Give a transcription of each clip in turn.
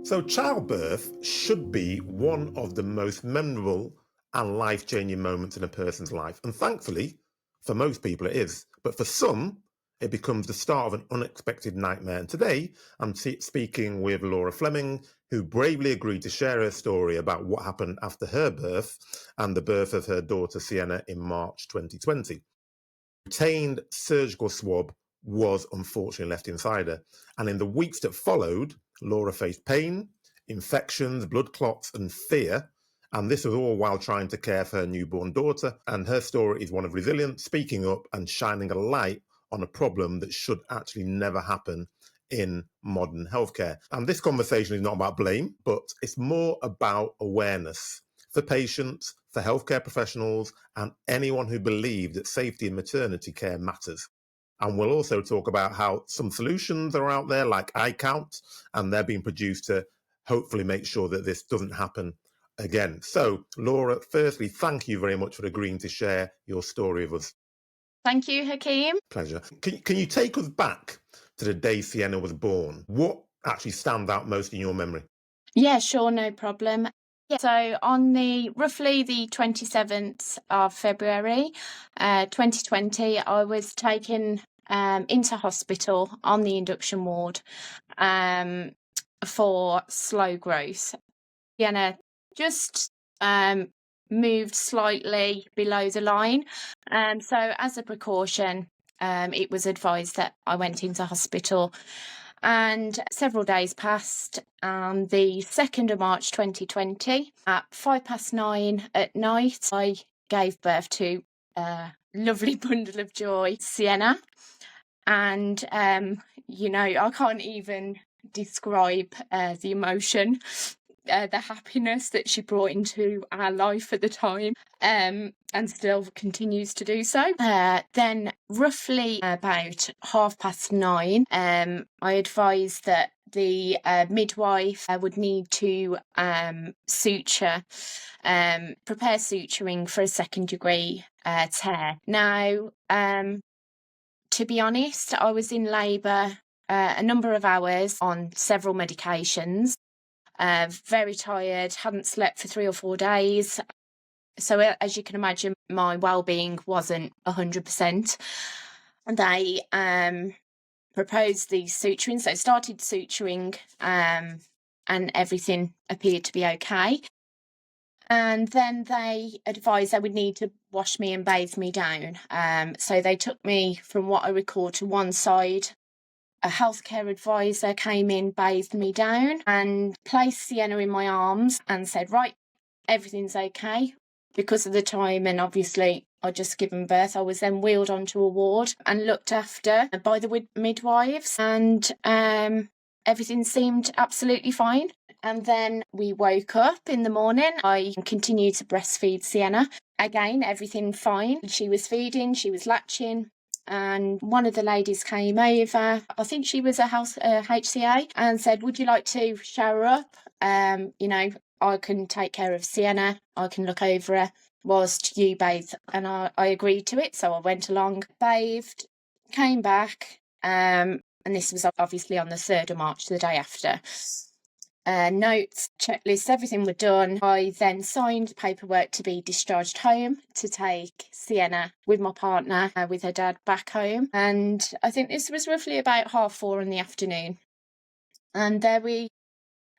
So childbirth should be one of the most memorable and life-changing moments in a person's life. And thankfully, for most people it is. But for some, it becomes the start of an unexpected nightmare. And today, I'm speaking with Laura Fleming, who bravely agreed to share her story about what happened after her birth and the birth of her daughter, Sienna, in March 2020. Retained surgical swab was unfortunately left inside her. And in the weeks that followed, Laura faced pain, infections, blood clots, and fear. And this was all while trying to care for her newborn daughter. And her story is one of resilience, speaking up, and shining a light on a problem that should actually never happen in modern healthcare. And this conversation is not about blame, but it's more about awareness for patients, for healthcare professionals, and anyone who believes that safety in maternity care matters. And we'll also talk about how some solutions are out there like iCount, and they're being produced to hopefully make sure that this doesn't happen again. So, Laura, firstly, thank you very much for agreeing to share your story with us. Thank you, Hakeem. Pleasure. Can you take us back to the day Sienna was born? What actually stands out most in your memory? Yeah, sure, no problem. So on roughly the 27th of February, 2020, I was taken into hospital on the induction ward for slow growth. Sienna just moved slightly below the line. So as a precaution, it was advised that I went into hospital. And several days passed. The 2nd of March 2020, at 9:05 at night, I gave birth to a lovely bundle of joy, Sienna. And, I can't even describe the emotion, the happiness that she brought into our life at the time, and still continues to do so. Then roughly about 9:30, I advised that the midwife would need to prepare suturing for a 2nd degree tear. Now, to be honest, I was in labour a number of hours on several medications. Very tired, hadn't slept for 3 or 4 days. So as you can imagine, my well-being wasn't 100%. And they proposed the suturing, so started suturing, and everything appeared to be okay. And then they advised they would need to wash me and bathe me down. So they took me, from what I recall, to one side. A healthcare advisor came in, bathed me down, and placed Sienna in my arms and said, right, everything's okay. Because of the time, and obviously I'd just given birth, I was then wheeled onto a ward and looked after by the midwives, and everything seemed absolutely fine. And then we woke up in the morning. I continued to breastfeed Sienna. Again, everything fine. She was feeding, she was latching. And one of the ladies came over, I think she was a HCA, and said, would you like to shower up? I can take care of Sienna, I can look over her whilst you bathe. And I agreed to it, so I went along, bathed, came back, and this was obviously on the 3rd of March, the day after. Notes, checklists, everything were done. I then signed paperwork to be discharged home to take Sienna with my partner, with her dad, back home. And I think this was roughly about 4:30 in the afternoon. And there we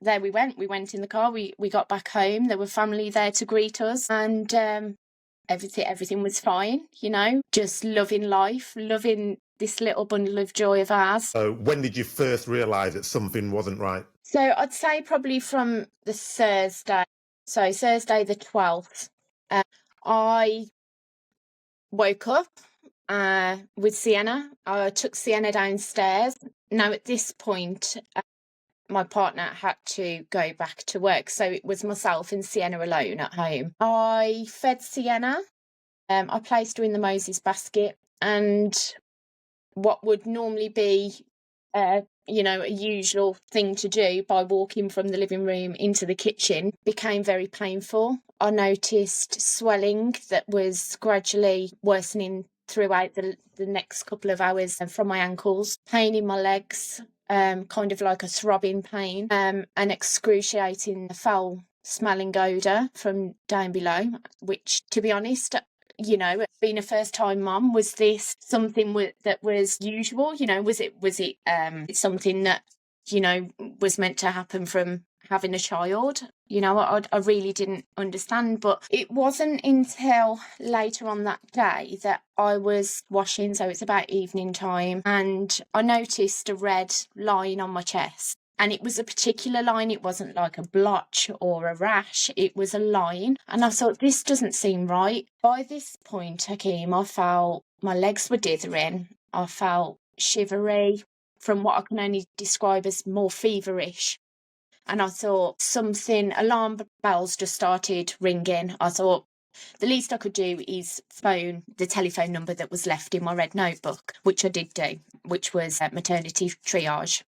went. We went in the car. We got back home. There were family there to greet us, and everything was fine. Just loving life, loving this little bundle of joy of ours. So when did you first realise that something wasn't right? So I'd say probably from the Thursday. So Thursday the 12th, I woke up with Sienna. I took Sienna downstairs. Now at this point, my partner had to go back to work, so it was myself and Sienna alone at home. I fed Sienna. I placed her in the Moses basket, and what would normally be a usual thing to do by walking from the living room into the kitchen became very painful. I noticed swelling that was gradually worsening throughout the next couple of hours from my ankles, pain in my legs, kind of like a throbbing pain, an excruciating foul smelling odour from down below, which, to be honest, you know, being a first-time mum, was this something that was usual? You know, was it something that, you know, was meant to happen from having a child? You know, I really didn't understand. But it wasn't until later on that day that I was washing, so it's about evening time, and I noticed a red line on my chest. And it was a particular line. It wasn't like a blotch or a rash. It was a line. And I thought, this doesn't seem right. By this point, Hakeem, I felt my legs were dithering. I felt shivery, from what I can only describe as more feverish. And I thought alarm bells just started ringing. I thought the least I could do is phone the telephone number that was left in my red notebook, which I did do, which was maternity triage.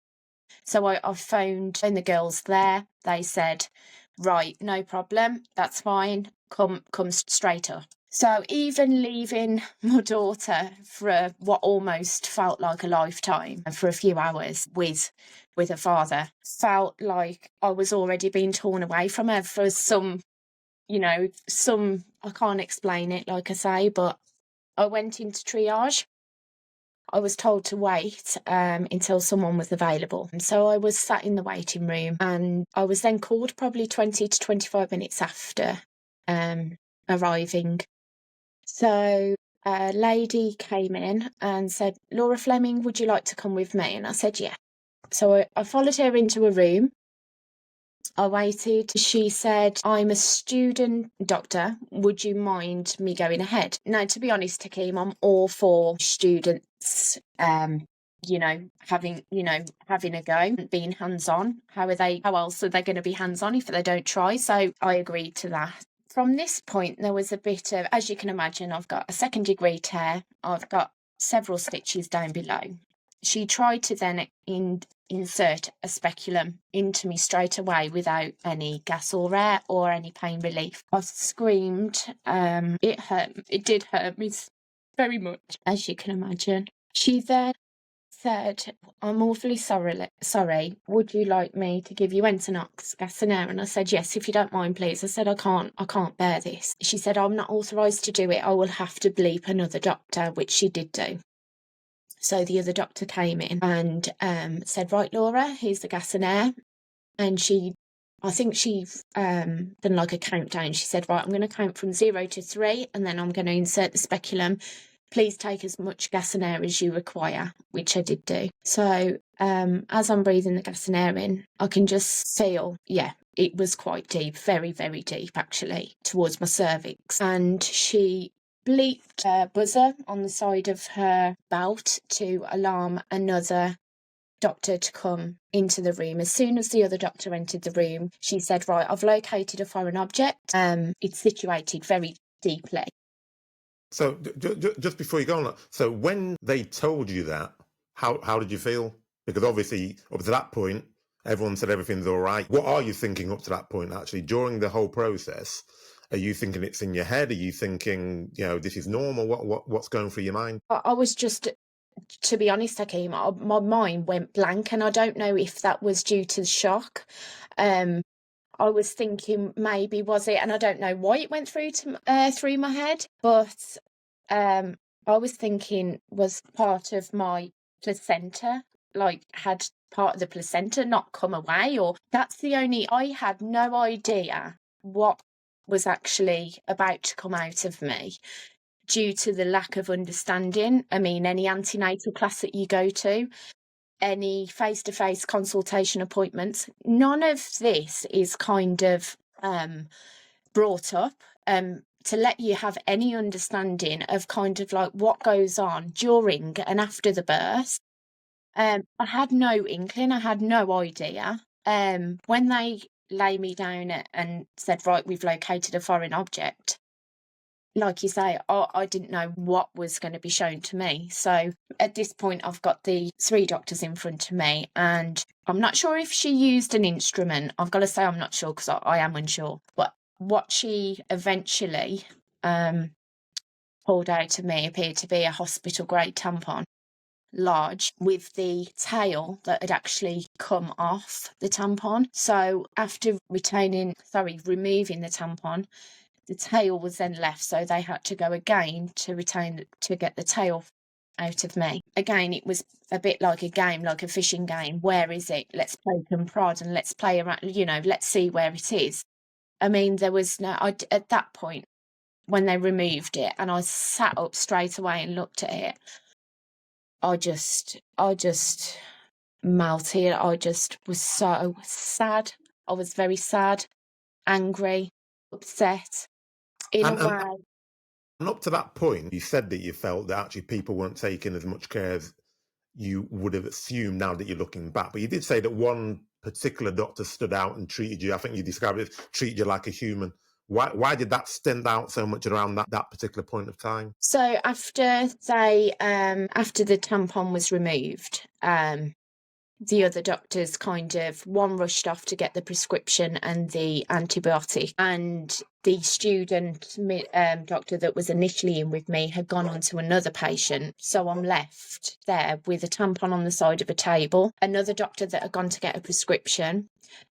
So I phoned the girls there. They said, right, no problem, that's fine, come straight up. So even leaving my daughter for what almost felt like a lifetime, for a few hours with her father, felt like I was already being torn away from her for some, I can't explain it, like I say, but I went into triage. I was told to wait until someone was available. And so I was sat in the waiting room, and I was then called probably 20 to 25 minutes after arriving. So a lady came in and said, "Laura Fleming, would you like to come with me?" And I said, yeah. So I followed her into a room. I waited. She said, "I'm a student doctor. Would you mind me going ahead?" Now, to be honest, Hakeem, I'm all for students, having a go, being hands-on. How else are they going to be hands-on if they don't try? So I agreed to that. From this point, there was a bit of, as you can imagine, I've got a 2nd-degree tear. I've got several stitches down below. She tried to then insert a speculum into me straight away without any gas or air or any pain relief. I screamed. It hurt. It did hurt me very much, as you can imagine. She then said, "I'm awfully sorry. Would you like me to give you Entonox gas and air?" And I said, "Yes, if you don't mind, please." I said, I can't bear this." She said, "I'm not authorised to do it. I will have to bleep another doctor," which she did do. So the other doctor came in and said, "Right, Laura, here's the gas and air." And I think she done like a countdown. She said, "Right, I'm going to count from 0 to 3, and then I'm going to insert the speculum. Please take as much gas and air as you require," which I did do. So as I'm breathing the gas and air in, I can just feel, it was quite deep, very, very deep, actually, towards my cervix. And she bleeped a buzzer on the side of her belt to alarm another doctor to come into the room. As soon as the other doctor entered the room, she said, "Right, I've located a foreign object. It's situated very deeply." So just before you go on, so when they told you that, how did you feel? Because obviously up to that point, everyone said everything's all right. What are you thinking up to that point, actually, during the whole process? Are you thinking it's in your head? Are you thinking, this is normal? What's going through your mind? I was just, to be honest, Hakeem, my mind went blank, and I don't know if that was due to the shock. I was thinking maybe was it, and I don't know why it went through my head, but I was thinking, was part of my placenta, had part of the placenta not come away, or I had no idea what was actually about to come out of me due to the lack of understanding. I mean, any antenatal class that you go to, any face-to-face consultation appointments, none of this is kind of brought up to let you have any understanding of kind of like what goes on during and after the birth. I had no inkling, I had no idea. When they lay me down and said, "Right, we've located a foreign object," like you say, I didn't know what was going to be shown to me. So at this point, I've got the 3 doctors in front of me, and I'm not sure if she used an instrument. I've got to say I'm not sure, because I am unsure. But what she eventually pulled out of me appeared to be a hospital-grade tampon. large with the tail that had actually come off the tampon. So after removing the tampon, the tail was then left, so they had to go again to get the tail out of me. Again, it was a bit like a game, like a fishing game. Where is it? Let's poke and prod and let's play around, let's see where it is. I mean, there was at that point, when they removed it and I sat up straight away and looked at it, I just melted. I just was so sad. I was very sad, angry, upset in a way. And up to that point, you said that you felt that actually people weren't taking as much care as you would have assumed now that you're looking back. But you did say that one particular doctor stood out and treated you, I think you described it, treated you like a human. Why did that stand out so much around that particular point of time? So after the tampon was removed, the other doctors one rushed off to get the prescription and the antibiotic, and the student doctor that was initially in with me had gone on to another patient. So I'm left there with a tampon on the side of a table, another doctor that had gone to get a prescription,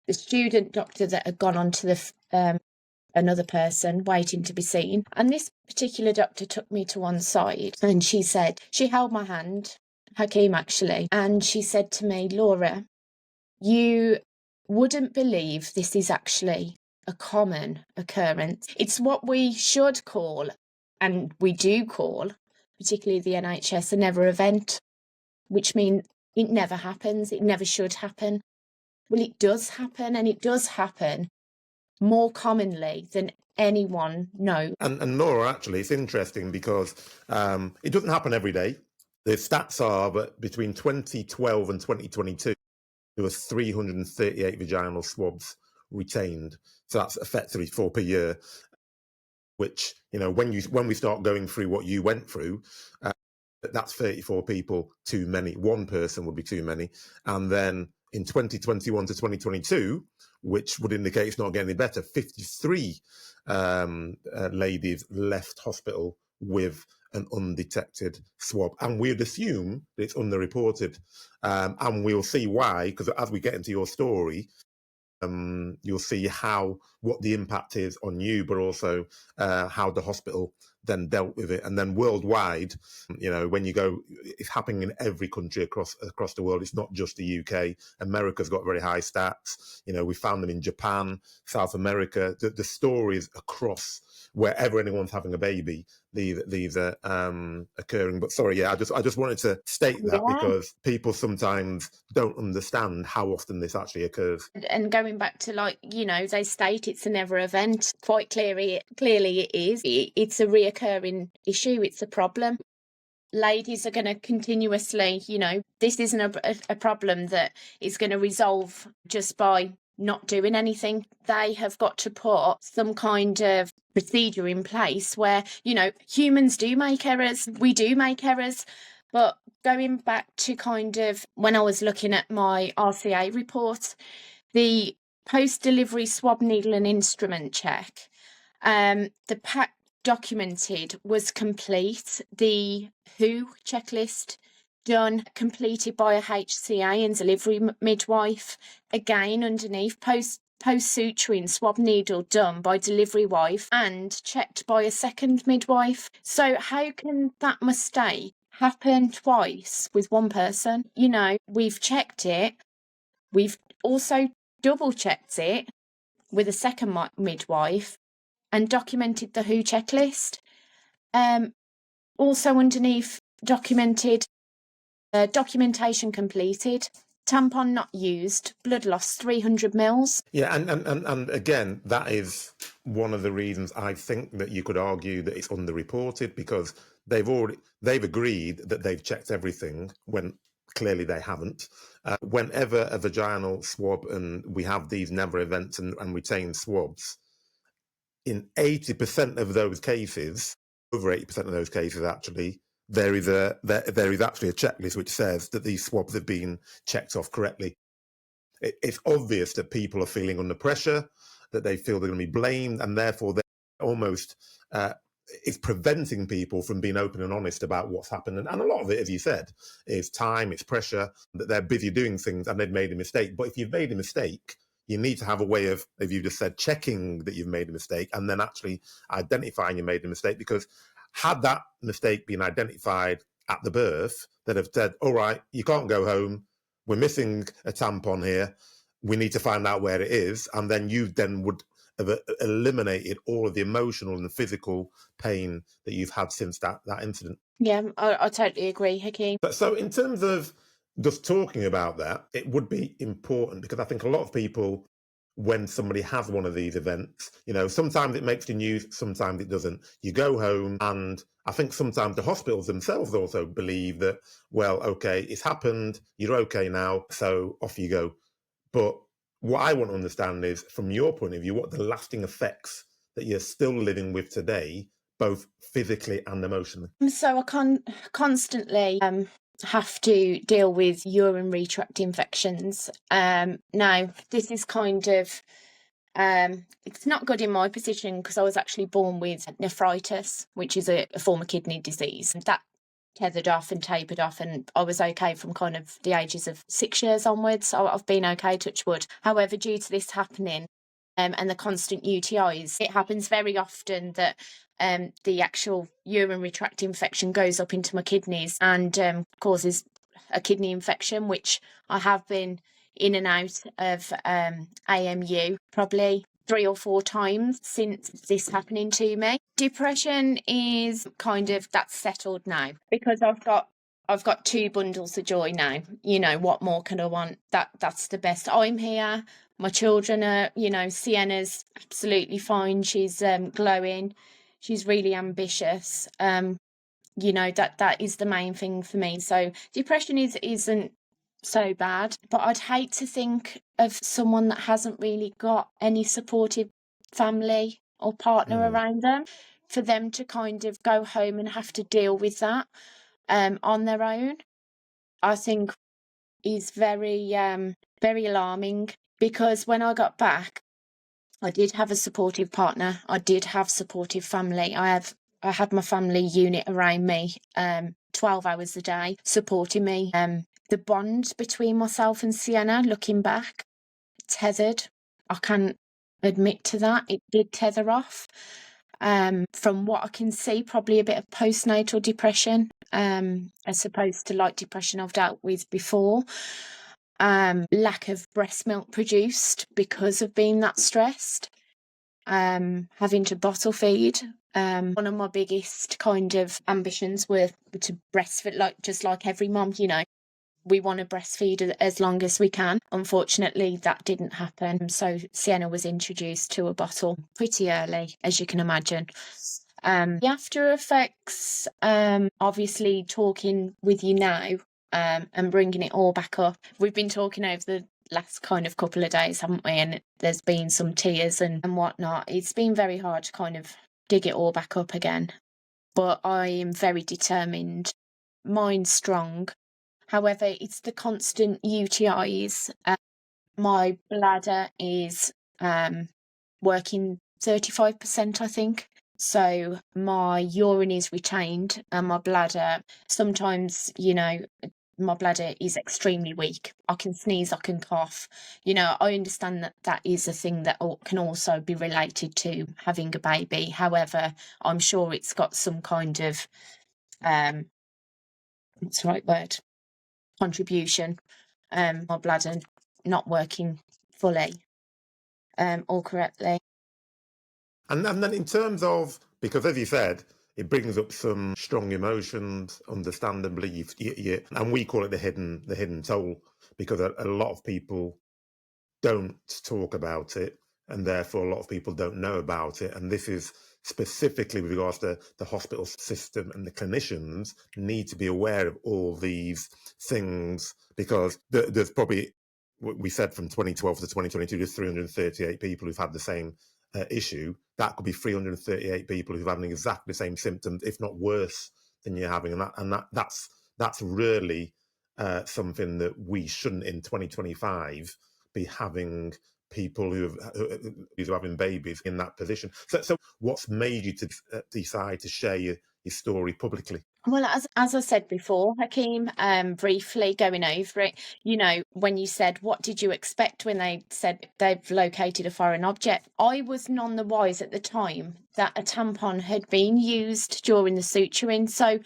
the student doctor that had gone on to the another person waiting to be seen. And this particular doctor took me to one side and she held my hand, Hakeem actually, and she said to me, "Laura, you wouldn't believe this is actually a common occurrence. It's what we should call, and we do call, particularly the NHS, a never event, which means it never happens, it never should happen." Well, it does happen, and it does happen more commonly than anyone knows. And Laura, actually, it's interesting because it doesn't happen every day. The stats are that between 2012 and 2022, there was 338 vaginal swabs retained. So that's effectively 4 per year, which, when we start going through what you went through, that's 34 people too many. One person would be too many. And then in 2021 to 2022, which would indicate it's not getting any better, 53 ladies left hospital with an undetected swab. And we'd assume that it's underreported. And we'll see why, because as we get into your story, you'll see what the impact is on you, but also how the hospital then dealt with it. And then worldwide, when you go, it's happening in every country across the world. It's not just the UK. America's got very high stats. We found them in Japan, South America. The stories across wherever anyone's having a baby, these are occurring. But sorry, I just wanted to state that because people sometimes don't understand how often this actually occurs. And going back to they state it's a never event. Quite clearly it is. It's a reoccurring issue. It's a problem. Ladies are going to continuously, this isn't a problem that is going to resolve just by not doing anything. They have got to put some kind of procedure in place where, humans do make errors. We do make errors. But going back to when I was looking at my RCA report, the post-delivery swab needle and instrument check, the pack documented was complete. The WHO checklist done, completed by a HCA and delivery midwife. Again, underneath, post-suturing swab needle done by delivery wife and checked by a second midwife. So how can that mistake happen twice with one person? We've checked it. We've also double-checked it with a second midwife and documented the WHO checklist. Also underneath, documented documentation completed, tampon not used, blood loss 300 mils. Yeah, and again, that is one of the reasons I think that you could argue that it's underreported, because they've agreed that they've checked everything when clearly they haven't. Whenever a vaginal swab, and we have these never events and retained swabs, in 80% of those cases, over 80% of those cases actually, there is actually a checklist which says that these swabs have been checked off correctly. It's obvious that people are feeling under pressure, that they feel they're going to be blamed, and therefore they're almost it's preventing people from being open and honest about what's happened. And a lot of it, as you said, is time, it's pressure, that they're busy doing things and they've made a mistake. But if you've made a mistake, you need to have a way of, as you just said, checking that you've made a mistake and then actually identifying you made a mistake. Because had that mistake been identified at the birth, they'd have said, all right, you can't go home. We're missing a tampon here. We need to find out where it is. And then you then would have eliminated all of the emotional and physical pain that you've had since that incident. Yeah, I totally agree, Hakeem. So in terms of just talking about that, it would be important because I think a lot of people, when somebody has one of these events, sometimes it makes the news, sometimes it doesn't. You go home, and I think sometimes the hospitals themselves also believe that, well, okay, it's happened, you're okay now, so off you go. But what I want to understand is, from your point of view, what the lasting effects that you're still living with today, both physically and emotionally. So I constantly have to deal with urinary tract infections. Now, this is kind of, it's not good in my position because I was actually born with nephritis, which is a form of kidney disease. That tethered off and tapered off, and I was okay from kind of the ages of 6 years onwards. So I've been okay, touch wood. However, due to this happening and the constant UTIs, it happens very often that the actual urinary tract infection goes up into my kidneys and causes a kidney infection, which I have been in and out of AMU probably 3 or 4 times since this happening to me. Depression is kind of, that's settled now because I've got 2 bundles of joy now. What more can I want? That's the best. I'm here. My children are, Sienna's absolutely fine. She's glowing. She's really ambitious. That is the main thing for me. So depression isn't so bad, but I'd hate to think of someone that hasn't really got any supportive family or partner around them, for them to kind of go home and have to deal with that on their own, I think is very very alarming. Because when I got back, I did have a supportive partner, I did have supportive family. I had my family unit around me 12 hours a day supporting me. The bond between myself and Sienna, looking back, tethered. I can admit to that. It did tether off. From what I can see, probably a bit of postnatal depression, as opposed to like depression I've dealt with before. Lack of breast milk produced because of being that stressed. Having to bottle feed. One of my biggest kind of ambitions were to breastfeed, just like every mom, we want to breastfeed as long as we can. Unfortunately, that didn't happen. So Sienna was introduced to a bottle pretty early, as you can imagine. The after effects, obviously talking with you now and bringing it all back up. We've been talking over the last kind of couple of days, haven't we? And there's been some tears and whatnot. It's been very hard to kind of dig it all back up again. But I am very determined. Mine's strong. However, it's the constant UTIs. My bladder is working 35%, I think. So my urine is retained and my bladder, sometimes, my bladder is extremely weak. I can sneeze, I can cough. I understand that is a thing that can also be related to having a baby. However, I'm sure it's got some kind of, what's the right word? Contribution. My bladder not working fully or correctly. And then in terms of, because as you said, it brings up some strong emotions, understandably, and we call it the hidden toll, because a lot of people don't talk about it, and therefore a lot of people don't know about it. And this is specifically with regards to the hospital system, and the clinicians need to be aware of all these things, because there's probably, we said from 2012 to 2022, there's 338 people who've had the same issue. That could be 338 people who've having exactly the same symptoms, if not worse than you're having, and that's really something that we shouldn't in 2025 be having people who are having babies in that position. So what's made you to decide to share your story publicly? Well, as I said before, Hakeem, briefly going over it, when you said, what did you expect when they said they've located a foreign object? I was none the wise at the time that a tampon had been used during the suturing. So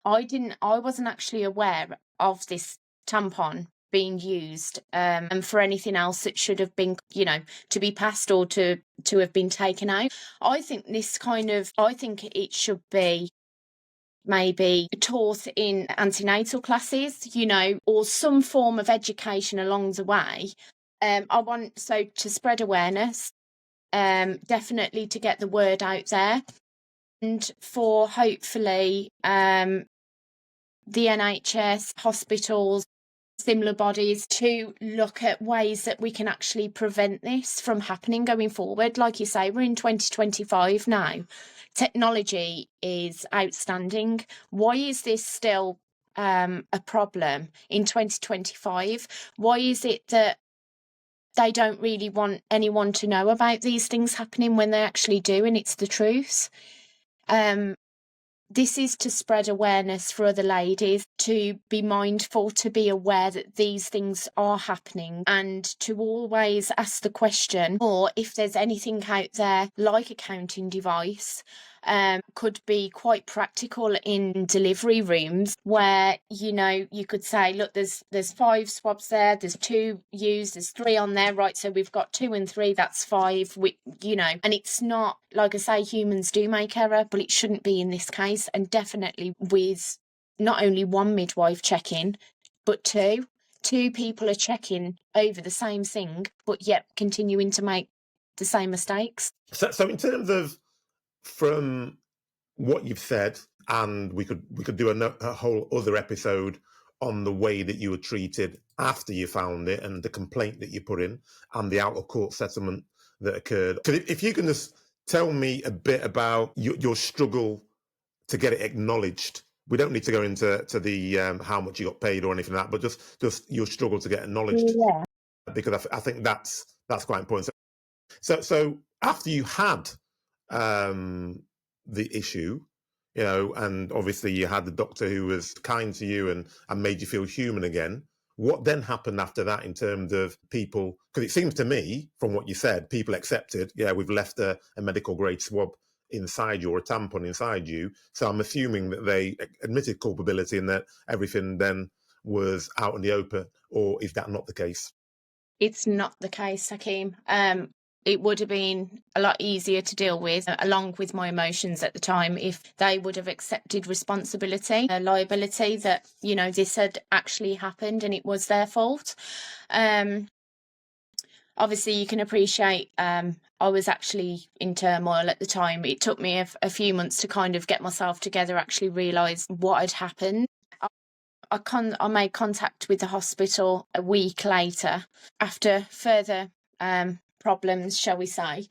I wasn't actually aware of this tampon being used and for anything else that should have been, to be passed or to have been taken out. I think it should be maybe taught in antenatal classes, or some form of education along the way. I want to spread awareness, definitely to get the word out there, and for hopefully the NHS, hospitals, similar bodies to look at ways that we can actually prevent this from happening going forward. Like you say, we're in 2025 now. Technology is outstanding. Why is this still a problem in 2025? Why is it that they don't really want anyone to know about these things happening when they actually do, and it's the truth? This is to spread awareness for other ladies, to be mindful, to be aware that these things are happening, and to always ask the question, or if there's anything out there like a counting device, could be quite practical in delivery rooms where, you could say, look, there's 5 swabs there, there's 2 used, there's 3 on there, right, so we've got 2 and 3, that's 5, and it's not, like I say, humans do make error, but it shouldn't be in this case, and definitely with not only one midwife checking, but 2 people are checking over the same thing, but yet continuing to make the same mistakes. So in terms of, from what you've said, and we could do a whole other episode on the way that you were treated after you found it and the complaint that you put in and the out of court settlement that occurred. So if you can just tell me a bit about your struggle to get it acknowledged. We don't need to go into the how much you got paid or anything like that, but just your struggle to get acknowledged. Yeah. Because I think that's quite important. So after you had the issue, and obviously you had the doctor who was kind to you and made you feel human again, what then happened after that in terms of people? Because it seems to me, from what you said, people accepted, we've left a medical grade swab inside you, or a tampon inside you. So I'm assuming that they admitted culpability and that everything then was out in the open, or is that not the case? It's not the case, Hakeem. It would have been a lot easier to deal with, along with my emotions at the time, if they would have accepted responsibility, liability that, this had actually happened and it was their fault. Obviously, you can appreciate I was actually in turmoil at the time. It took me a few months to kind of get myself together, actually realise what had happened. I made contact with the hospital a week later after further problems, shall we say,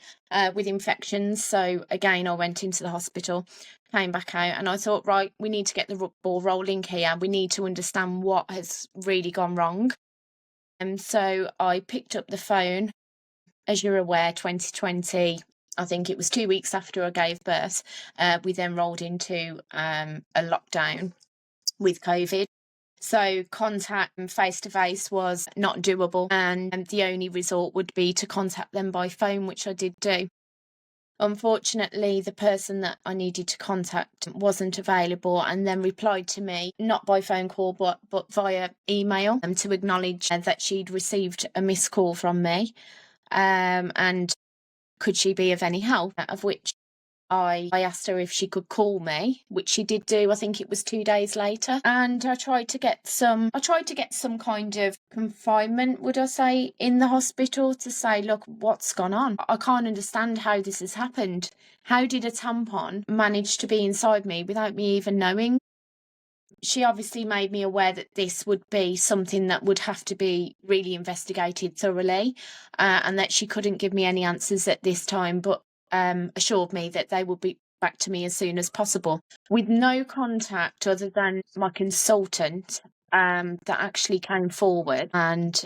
with infections. So again, I went into the hospital, came back out, and I thought, right, we need to get the ball rolling here. We need to understand what has really gone wrong. And so I picked up the phone. As you're aware, 2020, I think it was 2 weeks after I gave birth, we then rolled into a lockdown with COVID. So contact face-to-face was not doable, and the only resort would be to contact them by phone, which I did do. Unfortunately, the person that I needed to contact wasn't available, and then replied to me, not by phone call, but via email, to acknowledge that she'd received a missed call from me, and could she be of any help, of which I asked her if she could call me, which she did do. I think it was 2 days later. And I tried to get some kind of confinement, would I say, in the hospital, to say, look, what's gone on? I can't understand how this has happened. How did a tampon manage to be inside me without me even knowing? She obviously made me aware that this would be something that would have to be really investigated thoroughly, and that she couldn't give me any answers at this time, but assured me that they would be back to me as soon as possible, with no contact other than my consultant that actually came forward and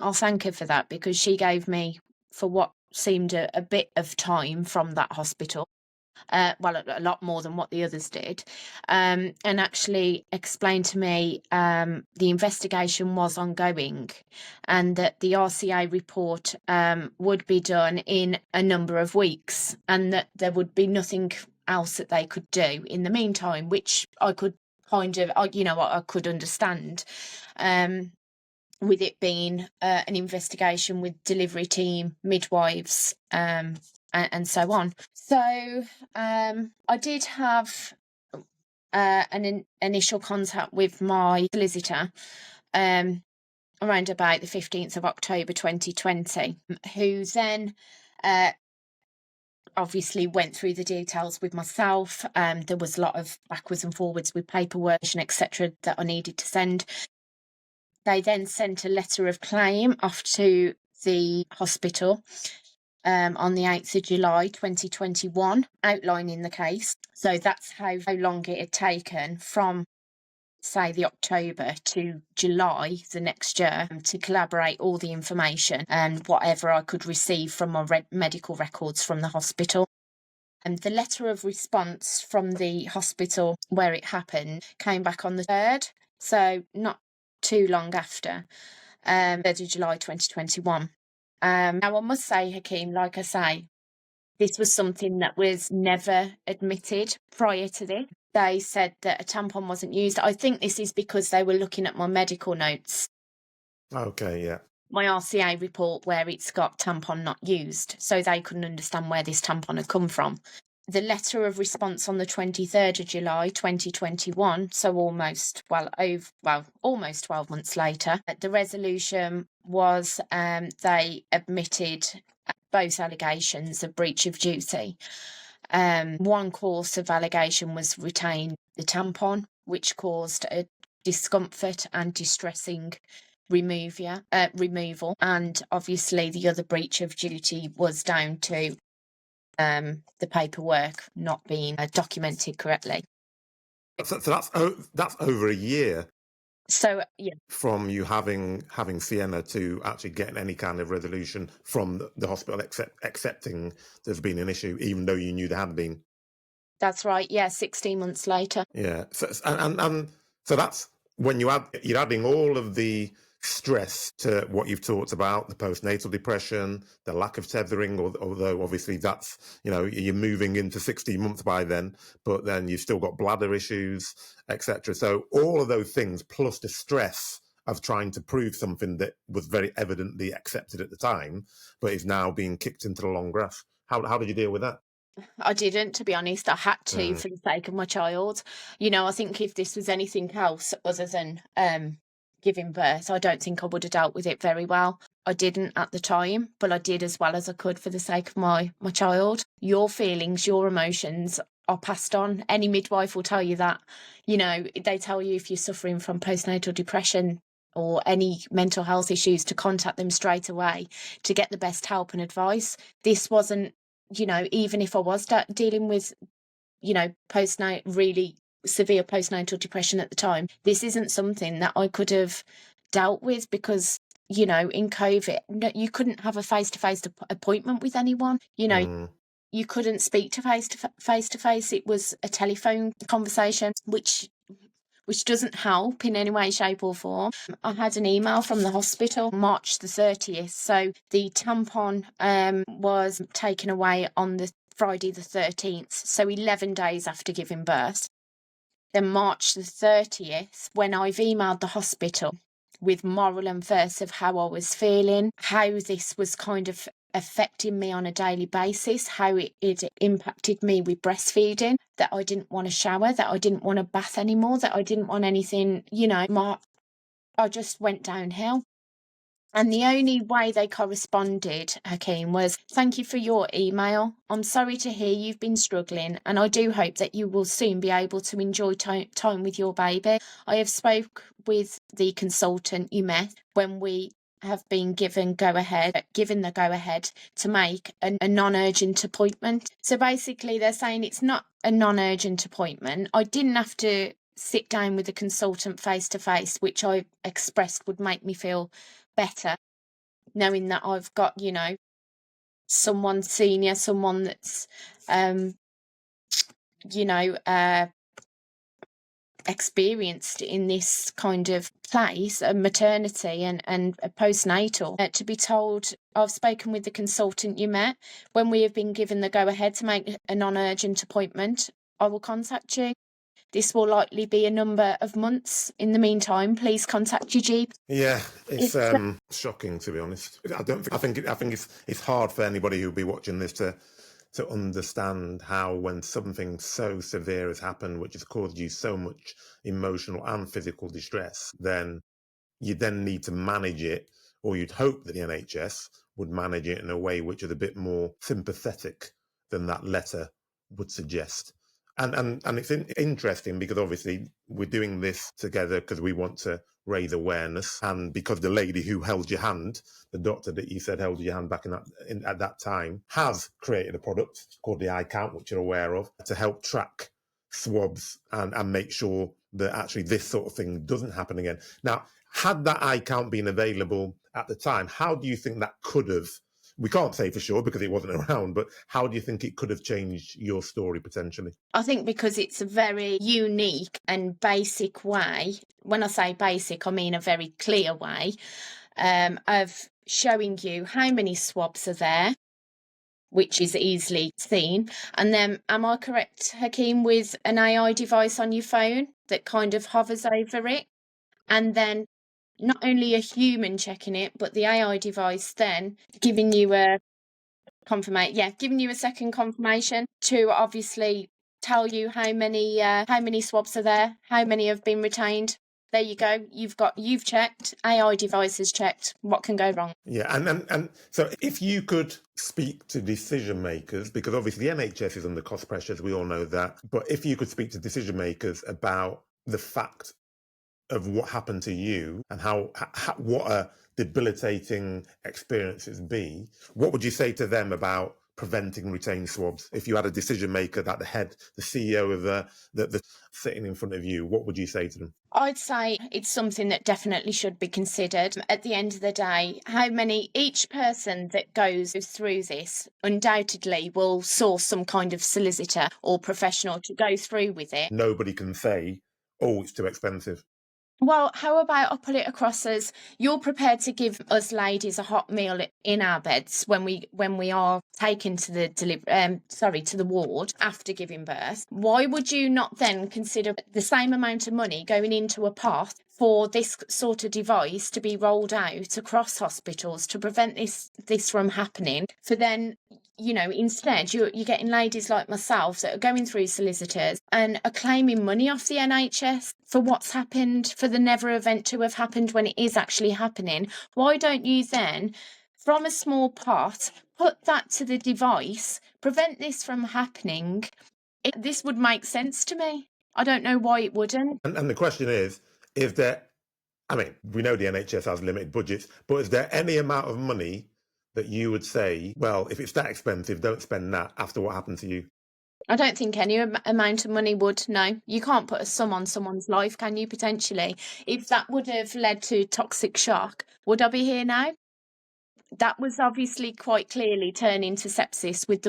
I'll thank her for that, because she gave me, for what seemed a bit of time from that hospital, well, a lot more than what the others did, and actually explained to me the investigation was ongoing, and that the RCA report would be done in a number of weeks, and that there would be nothing else that they could do in the meantime, which I could kind of, I could understand. With it being an investigation with delivery team, midwives, and so on. So I did have an initial contact with my solicitor around about the 15th of October 2020, who then obviously went through the details with myself. There was a lot of backwards and forwards with paperwork and etc. that I needed to send. They then sent a letter of claim off to the hospital on the 8th of July 2021, outlining the case. So that's how long it had taken from, say, the October to July the next year to collaborate all the information and whatever I could receive from my medical records from the hospital. And the letter of response from the hospital where it happened came back on the 3rd, so not too long after, 3rd of July 2021. Now, I must say, Hakeem, like I say, this was something that was never admitted prior to this. They said that a tampon wasn't used. I think this is because they were looking at my medical notes. Okay, yeah. My RCA report where it's got tampon not used, so they couldn't understand where this tampon had come from. The letter of response on the 23rd of July 2021, so almost 12 months later, the resolution was they admitted both allegations of breach of duty. One course of allegation was retained the tampon, which caused a discomfort and distressing removal, and obviously the other breach of duty was down to the paperwork not being documented correctly. So that's over a year. So yeah, from you having Sienna to actually getting any kind of resolution from the hospital accepting there's been an issue, even though you knew there had been. That's right. Yeah, 16 months later. Yeah, and so that's when you're adding all of the stress to what you've talked about, the postnatal depression, the lack of tethering, although obviously that's, you're moving into 16 months by then, but then you've still got bladder issues, etc. So all of those things, plus the stress of trying to prove something that was very evidently accepted at the time, but is now being kicked into the long grass. How did you deal with that? I didn't, to be honest. I had to for the sake of my child. I think if this was anything else other than giving birth, I don't think I would have dealt with it very well. I didn't at the time, but I did as well as I could for the sake of my child. Your feelings, your emotions are passed on. Any midwife will tell you that. They tell you if you're suffering from postnatal depression or any mental health issues to contact them straight away to get the best help and advice. This wasn't, even if I was dealing with, really severe postnatal depression at the time, this isn't something that I could have dealt with because, in COVID, you couldn't have a face-to-face appointment with anyone. You couldn't speak to face-to-face. It was a telephone conversation, which doesn't help in any way, shape or form. I had an email from the hospital March the 30th. So the tampon was taken away on the Friday the 13th, so 11 days after giving birth. Then March the 30th, when I've emailed the hospital with moral and verse of how I was feeling, how this was kind of affecting me on a daily basis, how it impacted me with breastfeeding, that I didn't want to shower, that I didn't want to bath anymore, that I didn't want anything, I just went downhill. And the only way they corresponded, Hakeem, was, thank you for your email. I'm sorry to hear you've been struggling, and I do hope that you will soon be able to enjoy time with your baby. I have spoke with the consultant you met when we have been given the go-ahead to make a non-urgent appointment. So basically they're saying it's not a non-urgent appointment. I didn't have to sit down with the consultant face-to-face, which I expressed would make me feel better. knowing that I've got, you know, someone senior, someone that's, you know, experienced in this kind of place, a maternity and a postnatal, to be told, I've spoken with the consultant you met. When we have been given the go-ahead to make a non-urgent appointment, I will contact you. This will likely be a number of months. In the meantime, please contact your GP. Yeah, it's shocking, to be honest. I think it's hard for anybody who'll be watching this to understand how, when something so severe has happened, which has caused you so much emotional and physical distress, then you then need to manage it, or you'd hope that the NHS would manage it in a way which is a bit more sympathetic than that letter would suggest. And it's interesting because obviously we're doing this together because we want to raise awareness, and because the lady who held your hand, the doctor that you said held your hand back at that time, has created a product called the iCount, which you're aware of, to help track swabs and make sure that actually this sort of thing doesn't happen again. Now, had that iCount been available at the time, how do you think that could have, we can't say for sure because it wasn't around, but how do you think it could have changed your story potentially? I think because it's a very unique and basic way, when I say basic, I mean a very clear way, of showing you how many swabs are there, which is easily seen. And then, am I correct, Hakeem, with an AI device on your phone that kind of hovers over it? And then not only a human checking it, but the AI device then giving you a second confirmation to obviously tell you how many swabs are there, how many have been retained. There you go. You've checked. AI device has checked. What can go wrong? Yeah, and so if you could speak to decision makers, because obviously the NHS is under cost pressures, we all know that. But if you could speak to decision makers about the fact of what happened to you and how what a debilitating experiences be, what would you say to them about preventing retained swabs? If you had a decision maker, that the head, the CEO of the sitting in front of you, what would you say to them? I'd say it's something that definitely should be considered. At the end of the day, each person that goes through this undoubtedly will source some kind of solicitor or professional to go through with it. Nobody can say, oh, it's too expensive. Well, how about I put it across as you're prepared to give us ladies a hot meal in our beds when we are taken to the to the ward after giving birth. Why would you not then consider the same amount of money going into a pot for this sort of device to be rolled out across hospitals to prevent this from happening? For then, you know, instead you're getting ladies like myself that are going through solicitors and are claiming money off the NHS for what's happened, for the never event to have happened when it is actually happening. Why don't you then, from a small pot, put that to the device, prevent this from happening? This would make sense to me. I don't know why it wouldn't. And the question is there, I mean, we know the NHS has limited budgets, but is there any amount of money that you would say, well, if it's that expensive, don't spend that after what happened to you? I don't think any amount of money would. No, you can't put a sum on someone's life, can you, potentially? If that would have led to toxic shock, would I be here now? That was obviously quite clearly turning to sepsis with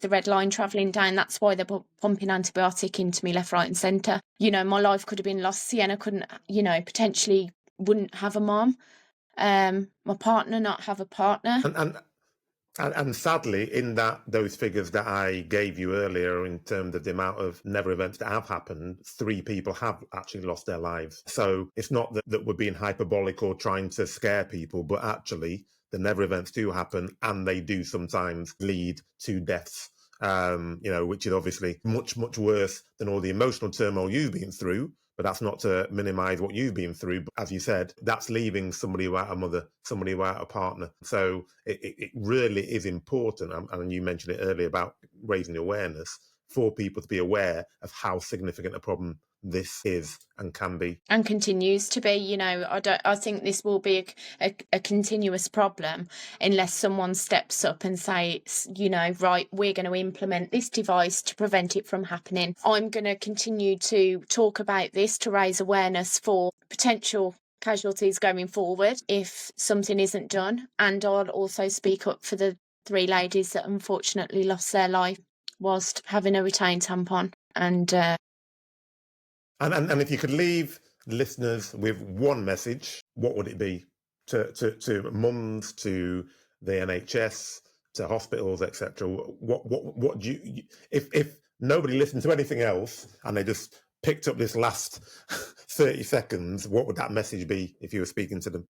the red line travelling down. That's why they're pumping antibiotic into me left, right and centre. You know, my life could have been lost. Sienna couldn't, you know, potentially wouldn't have a mom. My partner not have a partner. And sadly, in those figures that I gave you earlier, in terms of the amount of never events that have happened, 3 people have actually lost their lives. So it's not that we're being hyperbolic or trying to scare people, but actually the never events do happen, and they do sometimes lead to deaths, you know, which is obviously much, much worse than all the emotional turmoil you've been through. But that's not to minimise what you've been through. But as you said, that's leaving somebody without a mother, somebody without a partner. So it really is important, and you mentioned it earlier about raising awareness, for people to be aware of how significant a problem this is and can be. And continues to be. You know, I think this will be a continuous problem unless someone steps up and says, you know, right, we're going to implement this device to prevent it from happening. I'm going to continue to talk about this to raise awareness for potential casualties going forward if something isn't done. And I'll also speak up for the 3 ladies that unfortunately lost their life whilst having a retained tampon. And if you could leave listeners with one message, what would it be to mums, to the NHS, to hospitals, etc.? What do you, if nobody listened to anything else and they just picked up this last 30 seconds, what would that message be if you were speaking to them?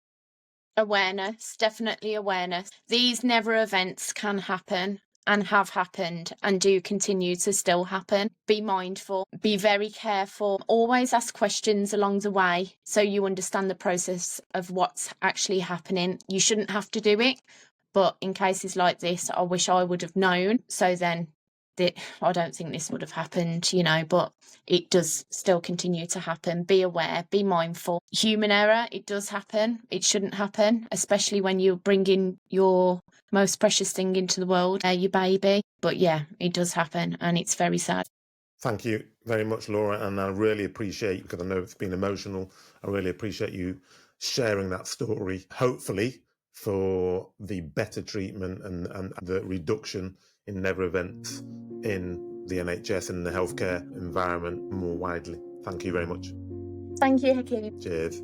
Awareness, definitely awareness. These never events can happen and have happened and do continue to still happen. Be mindful, be very careful, always ask questions along the way so you understand the process of what's actually happening. You shouldn't have to do it, but in cases like this, I wish I would have known. So then I don't think this would have happened, but it does still continue to happen. Be aware, be mindful. Human error, it does happen. It shouldn't happen, especially when you're bringing your most precious thing into the world, your baby. But yeah, it does happen and it's very sad. Thank you very much, Laura, and I really appreciate, because I know it's been emotional, I really appreciate you sharing that story, hopefully for the better treatment and the reduction in never events in the NHS and the healthcare environment more widely. Thank you very much. Thank you, Hakeem. Cheers.